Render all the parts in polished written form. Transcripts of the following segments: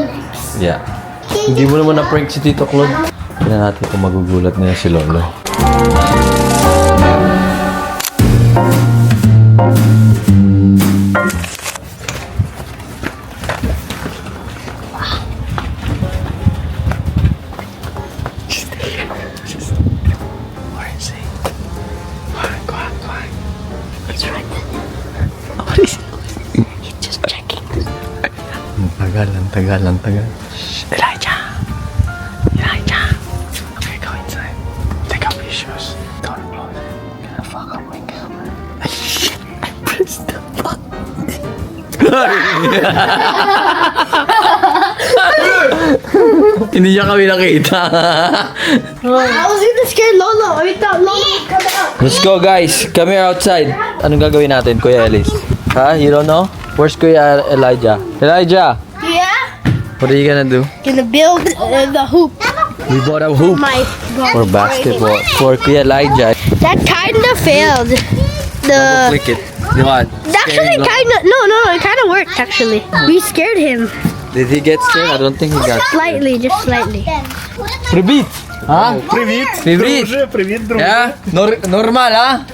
Phillips. Yeah. Hindi mo naman na-prank si Tito Claude. Tignan natin kung magugulat na si Lolo. Ang tagal. Elijah! Okay, go inside. Take off your shoes. Don't close. Gonna fuck up my camera. Shit! I pressed the button. Hindi niya kami nakita. I was gonna scare Lolo. I thought Lolo would come out. Let's go, guys. Come here outside. Anong gagawin natin, Kuya Ellis? Ha? You don't know? Where's Kuya Elijah? Elijah! Yeah? What are you gonna do? Gonna build the hoop. We bought a hoop for basketball for Kuya Elijah. That kinda failed. Click it. You want? Actually, kinda. No, it kinda worked actually. We scared him. Did he get scared? I don't think he got scared. Slightly, just slightly. Привіт! Ha? Привіт! Привіт! Друже, привіт, друже. Yeah? Normal, ha?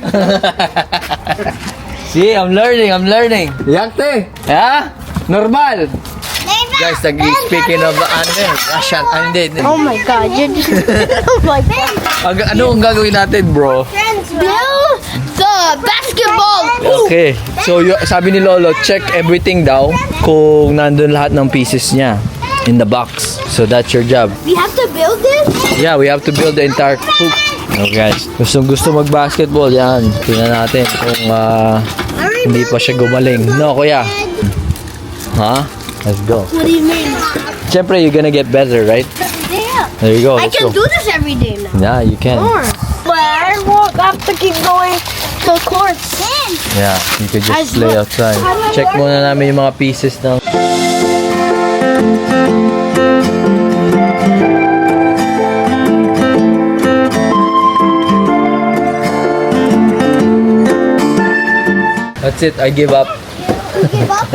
See, I'm learning. Yakte? Yeah? Normal. Guys, speaking of Russian, hindi. Oh my god, you're just. Oh my god. Ano ang gagawin natin, bro? Build the basketball hoop. Okay, so sabi ni Lolo, check everything daw kung nandun lahat ng pieces niya in the box. So that's your job. We have to build this? Yeah, we have to build the entire hoop. Okay, guys. Gusto mag-basketball, yan. Tingnan natin kung hindi pa siya gumaling. No, kuya. Huh? Let's go. What do you mean? Siyempre, you're gonna get better, right? Yeah. There you go. I Let's can go. do this every day now. Yeah, you can. But I won't have to keep going to courts. Yeah, you could Guys, just play look. outside. Check muna namin yung mga pieces ng... That's it, I give up. You give up?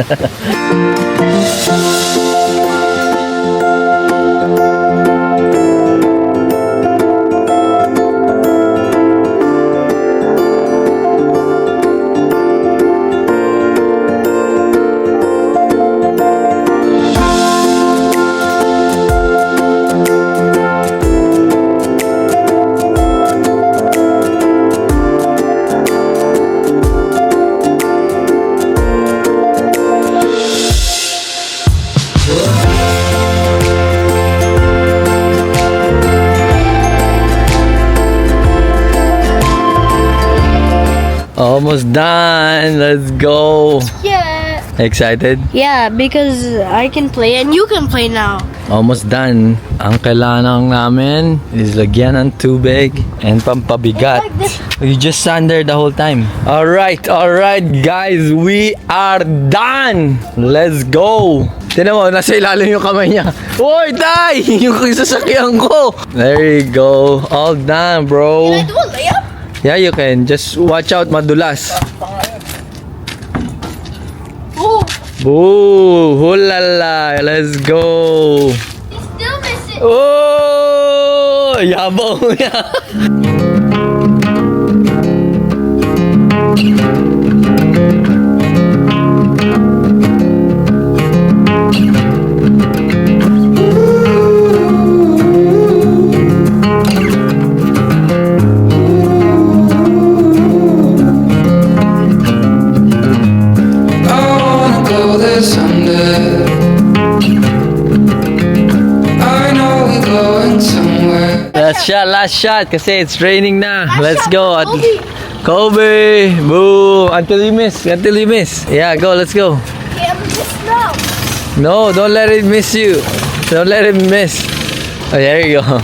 Almost done. Let's go. Yeah. Excited? Yeah, because I can play and you can play now. Almost done. Ang kailangan namin is lagyan ng tubig and pampabigat. Like this. You just stand there the whole time. Alright, guys. We are done. Let's go. Tinan mo, nasa ilalim yung kamay niya. Uy, tay! Yung sasakyan ko. There you go. All done, bro. Can I do a layup? Yeah, you can. Just watch out, madulas. Oh, Boo! Hulala! Let's go! he's still missing. Oh! Yabang niya! Last shot kasi it's raining na. Let's go. Kobe! Boo! Until you miss. Yeah, go. Let's go. Yeah, but just now. No, don't let it miss you. Don't let it miss. Oh, there you go.